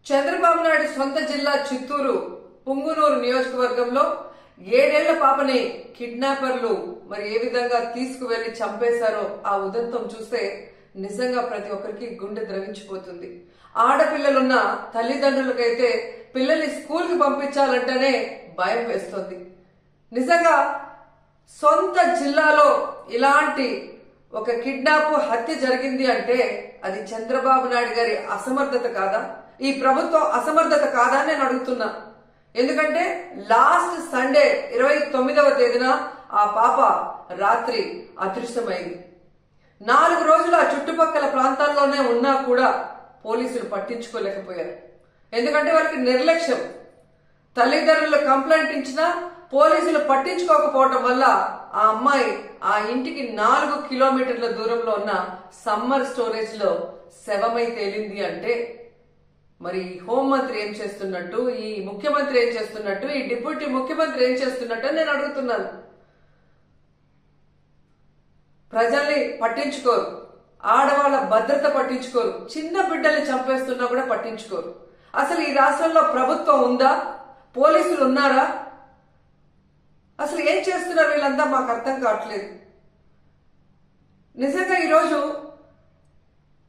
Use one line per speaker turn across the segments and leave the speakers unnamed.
చంద్రబాబు నాయుడు సొంత జిల్లా చిత్తూరు పుంగునూరు నియోజకవర్గంలో 7 ఏళ్ల పాపని కిడ్నాపర్లు మరి ఏ విధంగా తీసుకువెళ్లి చంపేశారో ఆ ఉదంతం చూస్తే నిజంగా ప్రతి ఒక్కరికి గుండె ద్రవించిపోతుంది. ఆడపిల్లలున్న తల్లిదండ్రులకైతే పిల్లల్ని స్కూల్ కి పంపించాలంటేనే భయం వేస్తుంది. నిజంగా సొంత జిల్లాలో ఇలాంటి ఒక కిడ్నాప్ హత్య జరిగింది అంటే అది చంద్రబాబు నాయుడు గారి అసమర్థత కాదా, ఈ ప్రభుత్వం అసమర్థత కాదా అని నేను అడుగుతున్నా. ఎందుకంటే లాస్ట్ సండే 29వ తేదీన ఆ పాప రాత్రి అదృశ్యమైంది. 4 రోజులు ఆ చుట్టుపక్కల ప్రాంతాల్లోనే ఉన్నా కూడా పోలీసులు పట్టించుకోలేకపోయారు. ఎందుకంటే వాళ్ళకి నిర్లక్ష్యం. తల్లిదండ్రులు కంప్లైంట్ ఇచ్చినా పోలీసులు పట్టించుకోకపోవటం వల్ల ఆ అమ్మాయి ఆ ఇంటికి 4 కిలోమీటర్ల దూరంలో ఉన్న సమ్మర్ స్టోరేజ్ లో శవమై తేలింది అంటే మరి హోంమంత్రి ఏం చేస్తున్నట్టు, ఈ ముఖ్యమంత్రి ఏం చేస్తున్నట్టు, ఈ డిప్యూటీ ముఖ్యమంత్రి ఏం చేస్తున్నట్టు నేను అడుగుతున్నాను. ప్రజల్ని పట్టించుకోరు, ఆడవాళ్ళ భద్రత పట్టించుకోరు, చిన్న బిడ్డల్ని చంపేస్తున్నా కూడా పట్టించుకోరు. అసలు ఈ రాష్ట్రంలో ప్రభుత్వం ఉందా? పోలీసులు ఉన్నారా? అసలు ఏం చేస్తున్నారు వీళ్ళంతా మాకు అర్థం కావట్లేదు. నిజంగా ఈరోజు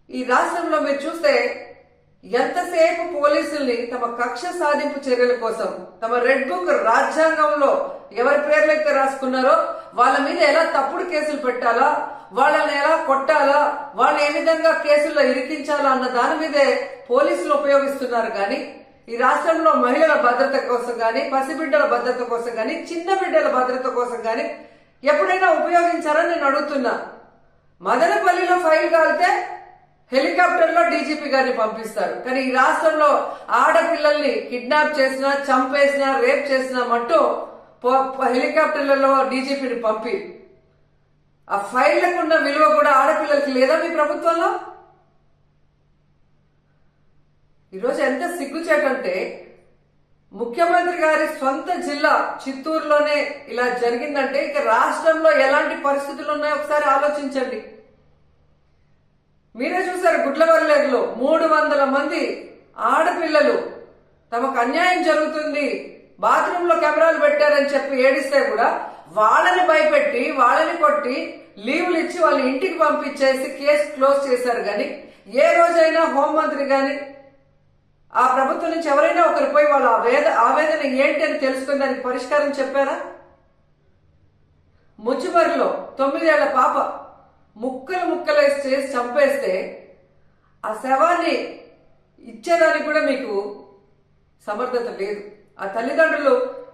ఈ రాష్ట్రంలో మీరు చూస్తే ఎంతసేపు పోలీసుల్ని తమ కక్ష సాధింపు చర్యల కోసం, తమ రెడ్ బుక్ రాజ్యాంగంలో ఎవరి పేర్లైతే రాసుకున్నారో వాళ్ళ మీద ఎలా తప్పుడు కేసులు పెట్టాలా, వాళ్ళని ఎలా కొట్టాలా, వాళ్ళని ఏ విధంగా కేసుల్లో ఇరికించాలా అన్న దాని మీదే పోలీసులు ఉపయోగిస్తున్నారు. కానీ ఈ రాష్ట్రంలో మహిళల భద్రత కోసం గాని, పసిబిడ్డల భద్రత కోసం గాని, చిన్న బిడ్డల భద్రత కోసం గాని ఎప్పుడైనా ఉపయోగించారని నేను అడుగుతున్నా. మదనపల్లిలో ఫైల్ కాలితే హెలికాప్టర్ లో డీజీపీ గారిని పంపిస్తారు. కానీ ఈ రాష్ట్రంలో ఆడపిల్లల్ని కిడ్నాప్ చేసినా, చంపేసినా, రేప్ చేసినా మట్టు హెలికాప్టర్లలో డీజీపీని పంపి ఆ ఫైళ్లకు ఉన్న విలువ కూడా ఆడపిల్లలకి లేదా మీ ప్రభుత్వంలో? ఈరోజు ఎంత సిగ్గుచేటంటే ముఖ్యమంత్రి గారి సొంత జిల్లా చిత్తూరులోనే ఇలా జరిగిందంటే ఇక రాష్ట్రంలో ఎలాంటి పరిస్థితులు ఉన్నాయో ఒకసారి ఆలోచించండి. మీరే చూసారు, గుడ్లవల్లేరులో 300 మంది ఆడపిల్లలు తమకు అన్యాయం జరుగుతుంది, బాత్రూమ్ లో కెమెరాలు పెట్టారని చెప్పి ఏడిస్తే కూడా వాళ్ళని భయపెట్టి, వాళ్ళని కొట్టి, లీవులు ఇచ్చి వాళ్ళ ఇంటికి పంపించేసి కేసు క్లోజ్ చేశారు. కానీ ఏ రోజైనా హోంమంత్రి గాని ఆ ప్రభుత్వం నుంచి ఎవరైనా ఒకరు పోయి వాళ్ళ ఆవేదన ఏంటి అని తెలుసుకుని దానికి పరిష్కారం చెప్పారా? ముచ్చుమరిలో 9 ఏళ్ల పాప ముక్కలేసి చేసి చంపేస్తే ఆ శవాన్ని ఇచ్చేదానికి కూడా మీకు సమర్థత లేదు. ఆ తల్లిదండ్రులు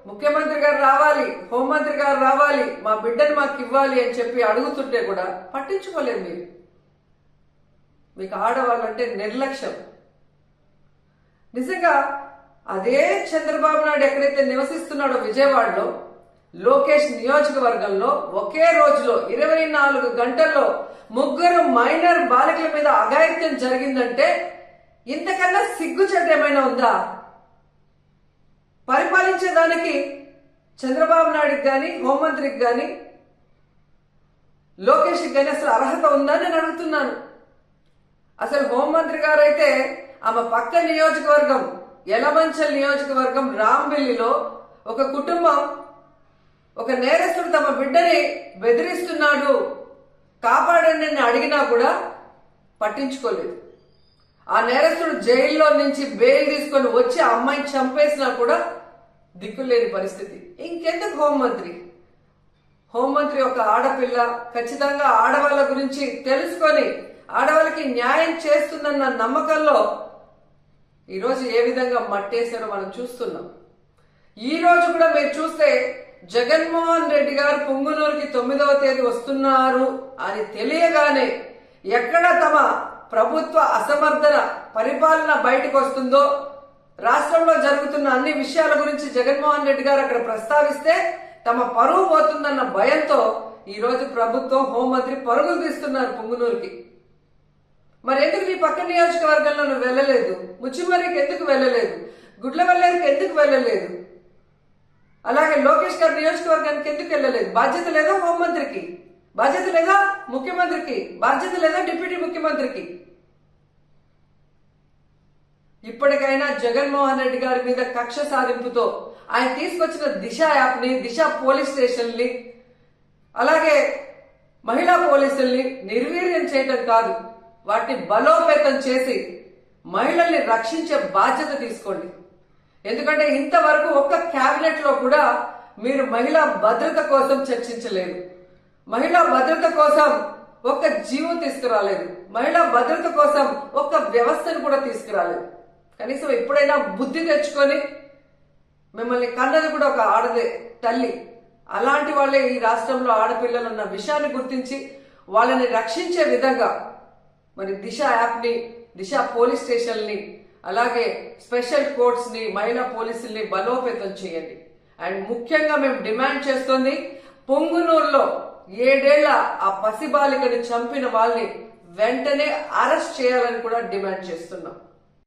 ముఖ్యమంత్రి గారు రావాలి, హోంమంత్రి గారు రావాలి, మా బిడ్డను మాకు ఇవ్వాలి అని చెప్పి అడుగుతుంటే కూడా పట్టించుకోలేదు. మీకు ఆడవాళ్ళంటే నిర్లక్ష్యం. నిజంగా అదే చంద్రబాబు నాయుడు ఎక్కడైతే నివసిస్తున్నాడో విజయవాడలో లోకేష్ నియోజకవర్గంలో ఒకే రోజులో 24 గంటల్లో 3 మైనర్ బాలికల మీద అఘాయిత్యం జరిగిందంటే ఇంతకన్నా సిగ్గుచేట ఏమైనా ఉందా? పరిపాలించేదానికి చంద్రబాబు నాయుడికి గాని, హోంమంత్రికి గాని, లోకేష్కి గాని అసలు అర్హత ఉందా నేను అడుగుతున్నాను. అసలు హోంమంత్రి గారు అయితే ఆమె పక్క నియోజకవర్గం యలమంచల్ నియోజకవర్గం రాంబిల్లిలో ఒక కుటుంబం, ఒక నేరస్తుడు తమ బిడ్డని బెదిరిస్తున్నాడు, కాపాడండి అని అడిగినా కూడా పట్టించుకోలేదు. ఆ నేరస్తుడు జైల్లో నుంచి బెయిల్ తీసుకొని వచ్చి ఆ అమ్మాయిని చంపేసినా కూడా దిక్కులేని పరిస్థితి. ఇంకెందుకు హోంమంత్రి? హోంమంత్రి ఒక ఆడపిల్ల, ఖచ్చితంగా ఆడవాళ్ళ గురించి తెలుసుకొని ఆడవాళ్ళకి న్యాయం చేస్తుందన్న నమ్మకంలో ఈరోజు ఏ విధంగా మట్టేశారో మనం చూస్తున్నాం. ఈ రోజు కూడా మీరు చూస్తే జగన్మోహన్ రెడ్డి గారు పుంగునూరుకి 9వ తేదీ వస్తున్నారు అని తెలియగానే ఎక్కడ తమ ప్రభుత్వ అసమర్థన పరిపాలన బయటకు వస్తుందో, రాష్ట్రంలో జరుగుతున్న అన్ని విషయాల గురించి జగన్మోహన్ రెడ్డి గారు అక్కడ ప్రస్తావిస్తే తమ పరువు పోతుందన్న భయంతో ఈ రోజు ప్రభుత్వం, హోంమంత్రి పరుగులు తీస్తున్నారు పుంగునూరుకి. మరి ఎందుకు నీ పక్క నియోజకవర్గంలో నువ్వు వెళ్ళలేదు? ముచ్చిమరికి ఎందుకు వెళ్ళలేదు? గుడ్లవల్లేరుకి ఎందుకు వెళ్ళలేదు? అలాగే లోకేష్ గారి నియోజకవర్గానికి ఎందుకు వెళ్ళలేదు? బాధ్యత లేదా హోంమంత్రికి? బాధ్యత లేదా ముఖ్యమంత్రికి? బాధ్యత లేదా డిప్యూటీ ముఖ్యమంత్రికి? ఇప్పటికైనా జగన్మోహన్ రెడ్డి గారి మీద కక్ష సాధింపుతో ఆయన తీసుకొచ్చిన దిశ యాప్ ని, దిశ పోలీస్ స్టేషన్ ని, అలాగే మహిళా పోలీసుల్ని నిర్వీర్యం చేయటం కాదు, వాటిని బలోపేతం చేసి మహిళల్ని రక్షించే బాధ్యత తీసుకోండి. ఎందుకంటే ఇంతవరకు ఒక్క క్యాబినెట్ లో కూడా మీరు మహిళా భద్రత కోసం చర్చించలేదు, మహిళా భద్రత కోసం ఒక్క జీవో తీసుకురాలేదు, మహిళా భద్రత కోసం ఒక్క వ్యవస్థను కూడా తీసుకురాలేదు. కనీసం ఎప్పుడైనా బుద్ధి తెచ్చుకొని, మిమ్మల్ని కన్నది కూడా ఒక ఆడదే తల్లి, అలాంటి వాళ్ళే ఈ రాష్ట్రంలో ఆడపిల్లలు ఉన్న విషయాన్ని గుర్తించి వాళ్ళని రక్షించే విధంగా మరి దిశ యాప్ ని, దిశ పోలీస్ స్టేషన్ ని, అలాగే స్పెషల్ కోర్ట్స్ ని, మహిళా పోలీసుల్ని బలోపేతం చేయండి. అండ్ ముఖ్యంగా మేము డిమాండ్ చేస్తుంది, పొంగునూరులో 7 ఏళ్ల ఆ పసిబాలికని చంపిన వాళ్ళని వెంటనే అరెస్ట్ చేయాలని కూడా డిమాండ్ చేస్తున్నాం.